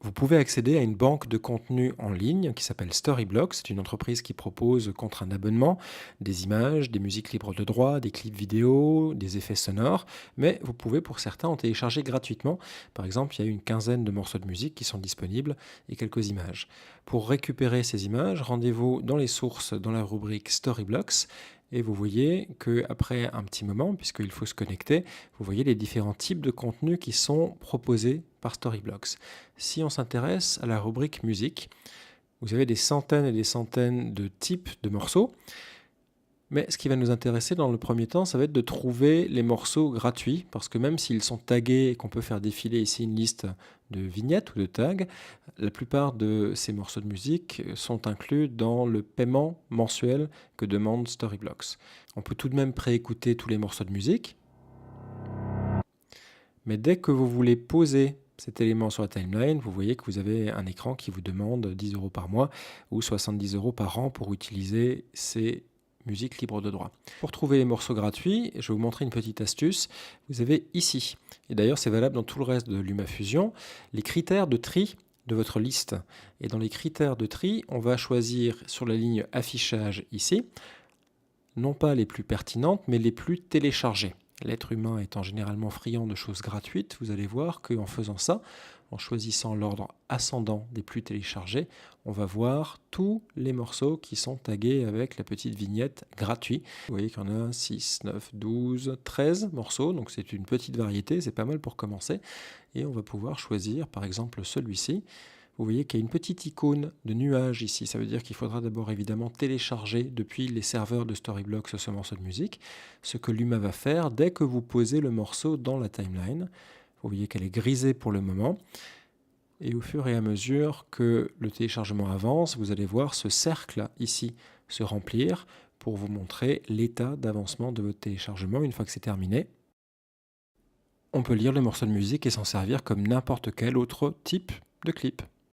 Vous pouvez accéder à une banque de contenu en ligne qui s'appelle Storyblocks. C'est une entreprise qui propose contre un abonnement des images, des musiques libres de droit, des clips vidéo, des effets sonores. Mais vous pouvez pour certains en télécharger gratuitement. Par exemple, il y a une quinzaine de morceaux de musique qui sont disponibles et quelques images. Pour récupérer ces images, rendez-vous dans les sources dans la rubrique Storyblocks. Et vous voyez qu'après un petit moment, puisqu'il faut se connecter, vous voyez les différents types de contenus qui sont proposés par Storyblocks. Si on s'intéresse à la rubrique musique, vous avez des centaines et des centaines de types de morceaux. Mais ce qui va nous intéresser dans le premier temps, ça va être de trouver les morceaux gratuits, parce que même s'ils sont tagués et qu'on peut faire défiler ici une liste de vignettes ou de tags, la plupart de ces morceaux de musique sont inclus dans le paiement mensuel que demande Storyblocks. On peut tout de même préécouter tous les morceaux de musique, mais dès que vous voulez poser cet élément sur la timeline, vous voyez que vous avez un écran qui vous demande 10 euros par mois ou 70 euros par an pour utiliser ces musiques libres de droit. Pour trouver les morceaux gratuits, je vais vous montrer une petite astuce. Vous avez ici, et d'ailleurs c'est valable dans tout le reste de LumaFusion, les critères de tri de votre liste. Et dans les critères de tri, on va choisir sur la ligne affichage ici, non pas les plus pertinentes, mais les plus téléchargées. L'être humain étant généralement friand de choses gratuites, vous allez voir qu'en faisant ça, en choisissant l'ordre ascendant des plus téléchargés, on va voir tous les morceaux qui sont tagués avec la petite vignette gratuit. Vous voyez qu'il y en a 6, 9, 12, 13 morceaux, donc c'est une petite variété, c'est pas mal pour commencer. Et on va pouvoir choisir par exemple celui-ci. Vous voyez qu'il y a une petite icône de nuage ici. Ça veut dire qu'il faudra d'abord évidemment télécharger depuis les serveurs de Storyblocks ce morceau de musique. Ce que Luma va faire dès que vous posez le morceau dans la timeline. Vous voyez qu'elle est grisée pour le moment. Et au fur et à mesure que le téléchargement avance, vous allez voir ce cercle ici se remplir pour vous montrer l'état d'avancement de votre téléchargement une fois que c'est terminé. On peut lire le morceau de musique et s'en servir comme n'importe quel autre type de clip.